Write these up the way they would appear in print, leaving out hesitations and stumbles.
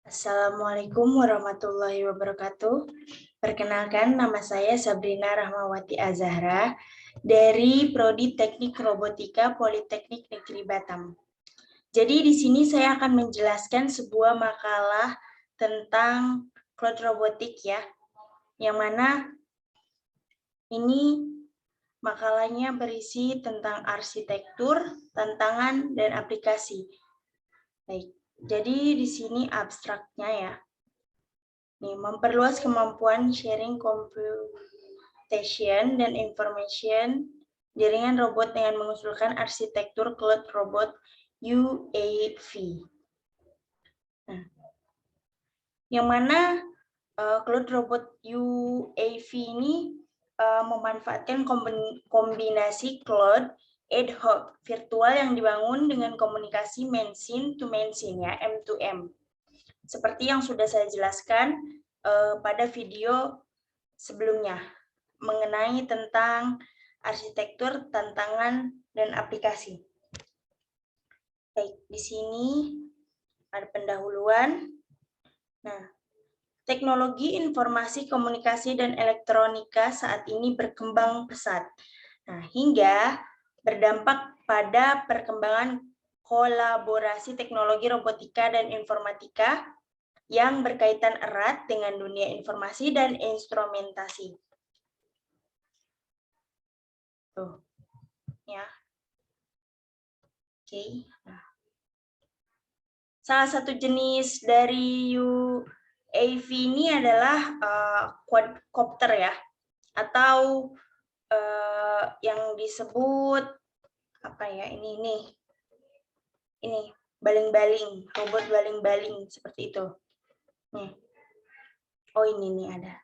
Assalamualaikum warahmatullahi wabarakatuh. Perkenalkan, nama saya Sabrina Rahmawati Azahra dari Prodi Teknik Robotika Politeknik Negeri Batam. Jadi di sini saya akan menjelaskan sebuah makalah tentang cloud robotik ya, yang mana ini makalahnya berisi tentang arsitektur, tantangan, dan aplikasi. Baik, jadi di sini abstraknya ya. Nih, memperluas kemampuan sharing computation dan information jaringan robot dengan mengusulkan arsitektur cloud robot UAV. Nah, yang mana cloud robot UAV ini memanfaatkan kombinasi cloud ad hoc virtual yang dibangun dengan komunikasi machine to machine ya, M2M. Seperti yang sudah saya jelaskan pada video sebelumnya mengenai tentang arsitektur, tantangan, dan aplikasi. Baik, di sini ada pendahuluan. Nah, teknologi informasi komunikasi dan elektronika saat ini berkembang pesat. Nah, hingga berdampak pada perkembangan kolaborasi teknologi robotika dan informatika yang berkaitan erat dengan dunia informasi dan instrumentasi. Tuh, ya. Oke. Nah. Salah satu jenis dari UAV ini adalah quadcopter ya, atau yang disebut apa ya, ini baling-baling, robot baling-baling seperti itu. Nih. Oh, ini nih ada.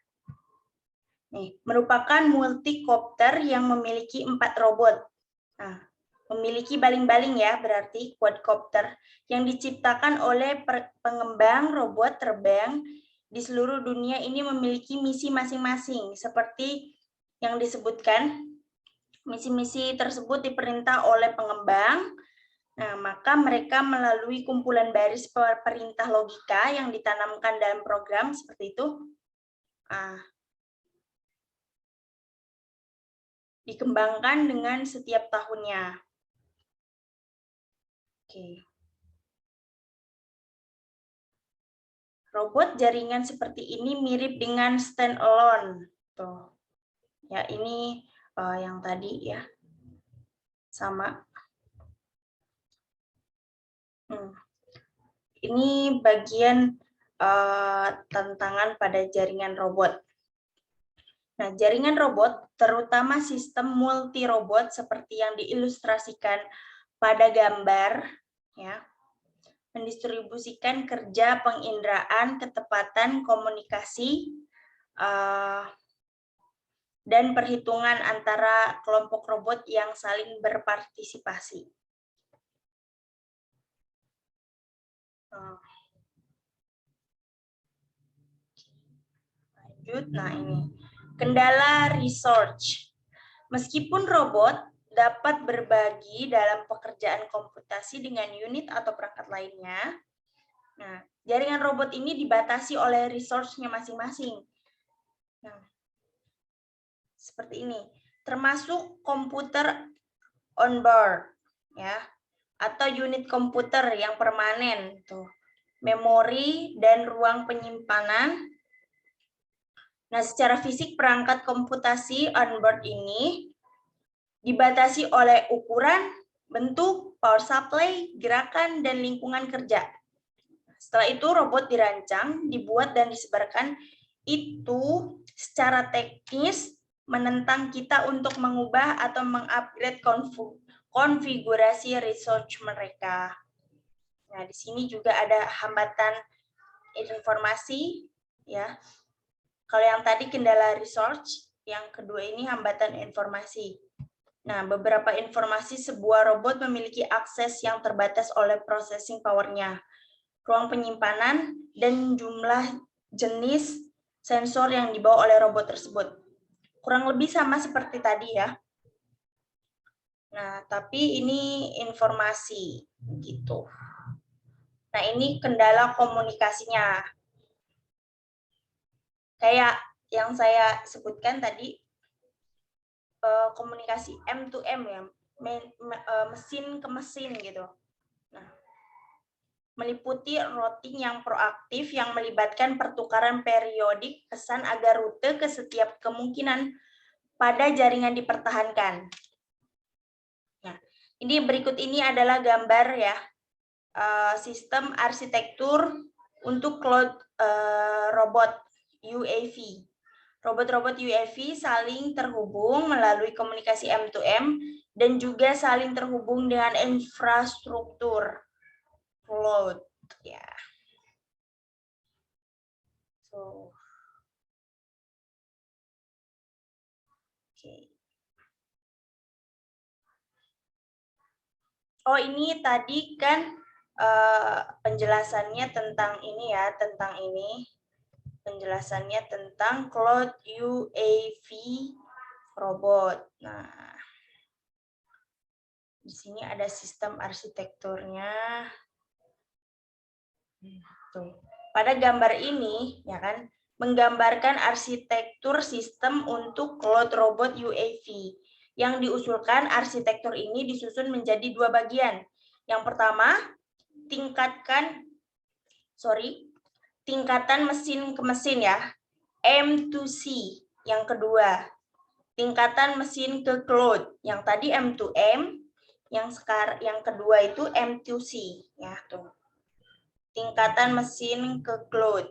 Nih, merupakan multicopter yang memiliki 4 robot. Nah, memiliki baling-baling ya, berarti quadcopter yang diciptakan oleh pengembang robot terbang di seluruh dunia ini memiliki misi masing-masing. Seperti yang disebutkan, misi-misi tersebut diperintah oleh pengembang. Nah, maka mereka melalui kumpulan baris perintah logika yang ditanamkan dalam program seperti itu. Dikembangkan dengan setiap tahunnya. Oke. Robot jaringan seperti ini mirip dengan standalone. Tuh. Ya, ini yang tadi ya. Sama. Ini bagian tantangan pada jaringan robot. Nah, jaringan robot, terutama sistem multi-robot seperti yang diilustrasikan pada gambar, ya, mendistribusikan kerja penginderaan, ketepatan, komunikasi, dan perhitungan antara kelompok robot yang saling berpartisipasi. Lanjut, nah ini. Kendala research. Meskipun robot dapat berbagi dalam pekerjaan komputasi dengan unit atau perangkat lainnya, nah, jaringan robot ini dibatasi oleh resource-nya masing-masing. Nah, seperti ini, termasuk komputer on board, ya, atau unit komputer yang permanen, tuh, memori dan ruang penyimpanan. Nah, secara fisik perangkat komputasi on board ini dibatasi oleh ukuran, bentuk, power supply, gerakan, dan lingkungan kerja. Setelah itu robot dirancang, dibuat, dan disebarkan. Itu secara teknis menentang kita untuk mengubah atau mengupgrade konfigurasi research mereka. Nah, di sini juga ada hambatan informasi, ya. Kalau yang tadi kendala research, yang kedua ini hambatan informasi. Nah, beberapa informasi sebuah robot memiliki akses yang terbatas oleh processing power-nya, ruang penyimpanan, dan jumlah jenis sensor yang dibawa oleh robot tersebut. Kurang lebih sama seperti tadi ya. Nah, tapi ini informasi gitu. Nah, ini kendala komunikasinya. Kayak yang saya sebutkan tadi, komunikasi M to M ya, mesin ke mesin gitu. Nah, meliputi routing yang proaktif yang melibatkan pertukaran periodik pesan agar rute ke setiap kemungkinan pada jaringan dipertahankan. Nah, ini berikut ini adalah gambar ya, sistem arsitektur untuk cloud robot UAV. Robot-robot UAV saling terhubung melalui komunikasi M2M dan juga saling terhubung dengan infrastruktur cloud. Ya. So, okay. Oh, ini tadi kan penjelasannya tentang ini ya, tentang ini. Penjelasannya tentang cloud UAV robot. Nah, di sini ada sistem arsitekturnya. Tuh. Pada gambar ini, ya kan, menggambarkan arsitektur sistem untuk cloud robot UAV. Yang diusulkan, arsitektur ini disusun menjadi dua bagian. Yang pertama, tingkatan mesin ke mesin ya, M2C. Yang kedua, tingkatan mesin ke cloud. Yang tadi M2M, yang kedua itu M2C ya, tuh. Tingkatan mesin ke cloud.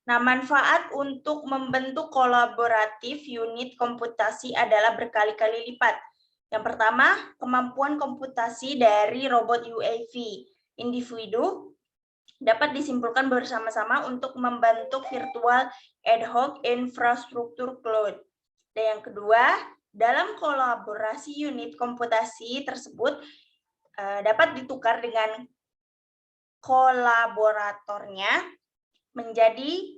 Nah, manfaat untuk membentuk kolaboratif unit komputasi adalah berkali-kali lipat. Yang pertama, kemampuan komputasi dari robot UAV individu dapat disimpulkan bersama-sama untuk membentuk virtual ad hoc infrastruktur cloud. Dan yang kedua, dalam kolaborasi unit komputasi tersebut dapat ditukar dengan kolaboratornya menjadi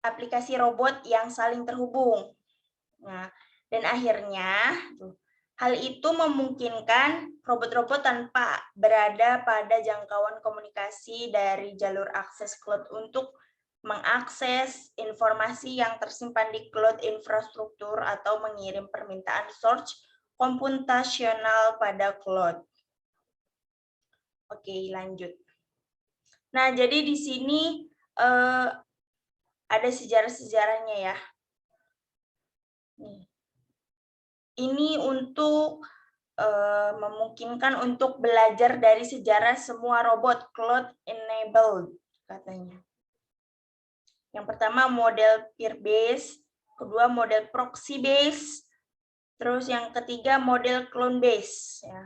aplikasi robot yang saling terhubung. Nah, dan akhirnya hal itu memungkinkan robot-robot tanpa berada pada jangkauan komunikasi dari jalur akses cloud untuk mengakses informasi yang tersimpan di cloud infrastruktur atau mengirim permintaan search komputasional pada cloud. Oke, lanjut. Nah, jadi di sini ada sejarah-sejarahnya ya. Ini untuk memungkinkan untuk belajar dari sejarah semua robot cloud enabled katanya. Yang pertama model peer base, kedua model proxy base, terus yang ketiga model clone base ya.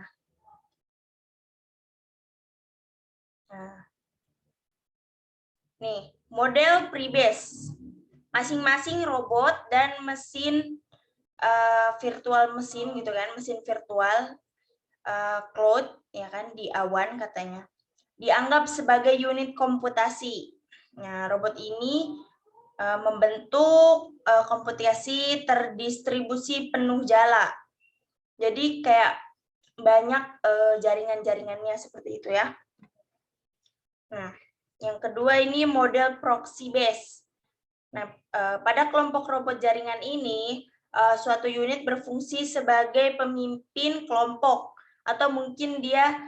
Nah, nih model pre-base, masing-masing robot dan mesin virtual mesin gitu kan, mesin virtual cloud ya kan di awan katanya, dianggap sebagai unit komputasi. Nah, robot ini membentuk komputasi terdistribusi penuh jala. Jadi kayak banyak jaringan-jaringannya seperti itu ya. Nah, yang kedua ini model proxy base. Nah, pada kelompok robot jaringan ini, suatu unit berfungsi sebagai pemimpin kelompok atau mungkin dia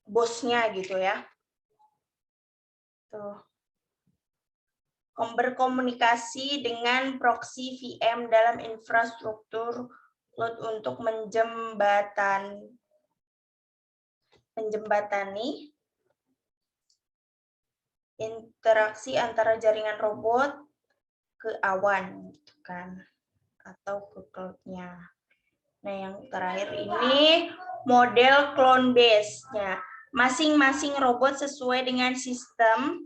bosnya gitu ya. Tuh. Berkomunikasi dengan proxy VM dalam infrastruktur cloud untuk menjembatani interaksi antara jaringan robot ke awan gitu kan, atau ke cloud-nya. Nah, yang terakhir ini model clone base-nya. Masing-masing robot sesuai dengan sistem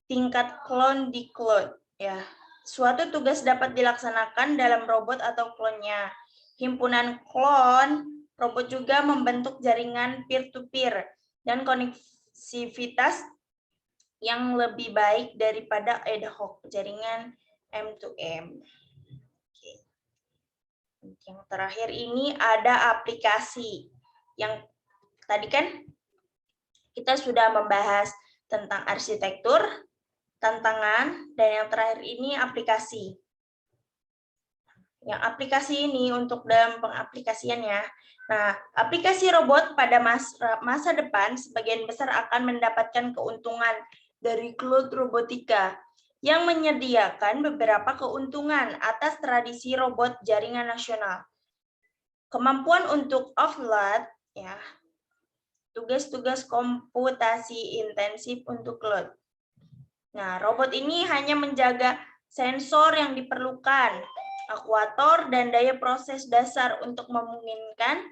tingkat clone di cloud ya. Suatu tugas dapat dilaksanakan dalam robot atau clone-nya. Himpunan clone robot juga membentuk jaringan peer-to-peer dan koneksivitas yang lebih baik daripada ad hoc jaringan M2M. Oke. Yang terakhir ini ada aplikasi. Yang tadi kan kita sudah membahas tentang arsitektur, tantangan, dan yang terakhir ini aplikasi. Yang aplikasi ini untuk dalam pengaplikasiannya. Nah, aplikasi robot pada masa depan sebagian besar akan mendapatkan keuntungan dari cloud robotika yang menyediakan beberapa keuntungan atas tradisi robot jaringan nasional. Kemampuan untuk offload, ya, tugas-tugas komputasi intensif untuk cloud. Nah, robot ini hanya menjaga sensor yang diperlukan, akuator, dan daya proses dasar untuk memungkinkan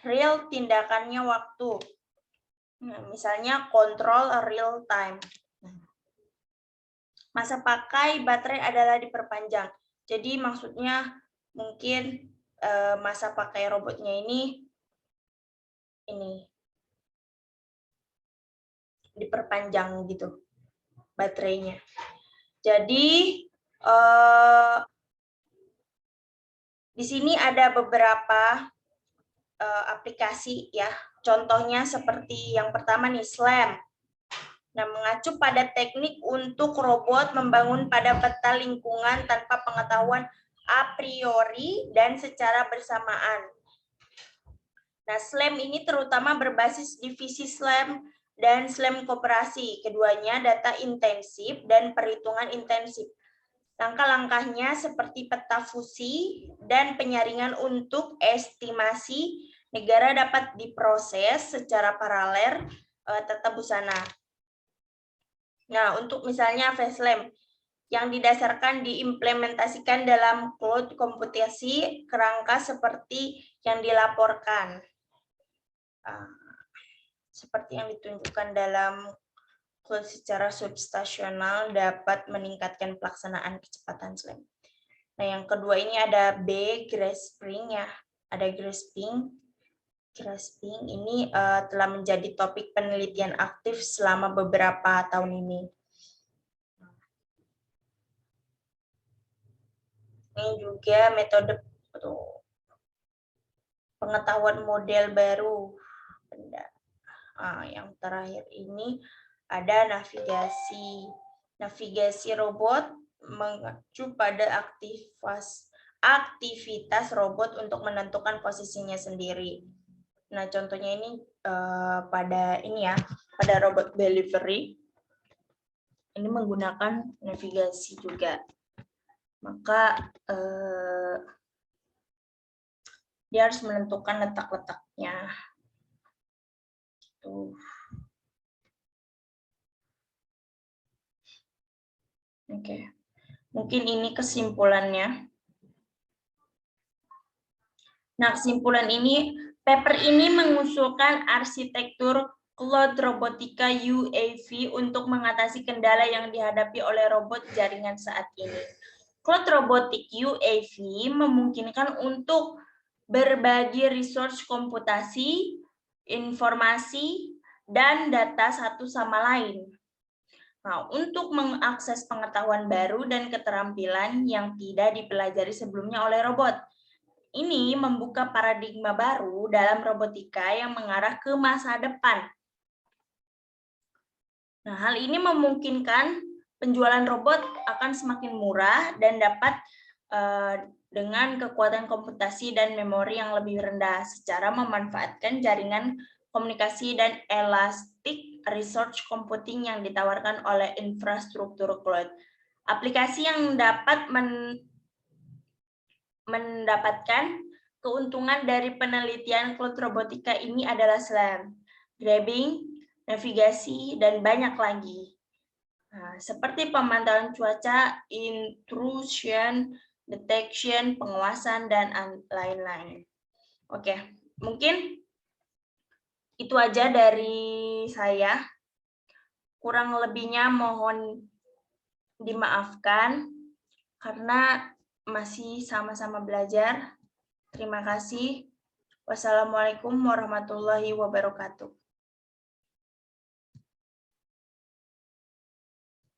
real tindakannya waktu. Nah, misalnya kontrol real time. Masa pakai baterai adalah diperpanjang. Jadi maksudnya mungkin masa pakai robotnya ini diperpanjang gitu baterainya. Jadi di sini ada beberapa aplikasi ya. Contohnya seperti yang pertama nih, SLAM. Nah, mengacu pada teknik untuk robot membangun pada peta lingkungan tanpa pengetahuan a priori dan secara bersamaan. Nah, SLAM ini terutama berbasis divisi SLAM dan SLAM koperasi. Keduanya data intensif dan perhitungan intensif. Langkah-langkahnya seperti peta fusi dan penyaringan untuk estimasi negara dapat diproses secara paralel tata busana. Nah, untuk misalnya FastLab yang didasarkan diimplementasikan dalam cloud komputasi kerangka seperti yang dilaporkan. Seperti yang ditunjukkan dalam cloud secara substasional dapat meningkatkan pelaksanaan kecepatan SLAM. Nah, yang kedua ini ada B, grasping ya. Ada grasping. Grasping ini telah menjadi topik penelitian aktif selama beberapa tahun ini. Ini juga metode pengetahuan model baru. Yang terakhir ini ada navigasi. Navigasi robot mengacu pada aktivitas robot untuk menentukan posisinya sendiri. Nah, contohnya ini pada robot delivery. Ini menggunakan navigasi juga. Maka dia harus menentukan letak-letaknya. Oke. Mungkin ini kesimpulannya. Nah, kesimpulan ini, paper ini mengusulkan arsitektur cloud robotika UAV untuk mengatasi kendala yang dihadapi oleh robot jaringan saat ini. Cloud robotik UAV memungkinkan untuk berbagi resource komputasi, informasi, dan data satu sama lain. Nah, untuk mengakses pengetahuan baru dan keterampilan yang tidak dipelajari sebelumnya oleh robot. Ini membuka paradigma baru dalam robotika yang mengarah ke masa depan. Nah, hal ini memungkinkan penjualan robot akan semakin murah dan dapat dengan kekuatan komputasi dan memori yang lebih rendah secara memanfaatkan jaringan komunikasi dan elastic resource computing yang ditawarkan oleh infrastruktur cloud. Aplikasi yang dapat mendapatkan keuntungan dari penelitian cloud robotika ini adalah SLAM, grabbing, navigasi, dan banyak lagi. Nah, seperti pemantauan cuaca, intrusion, detection, pengawasan, dan lain-lain. Oke, mungkin itu aja dari saya. Kurang lebihnya mohon dimaafkan karena masih sama-sama belajar. Terima kasih. Wassalamualaikum warahmatullahi wabarakatuh.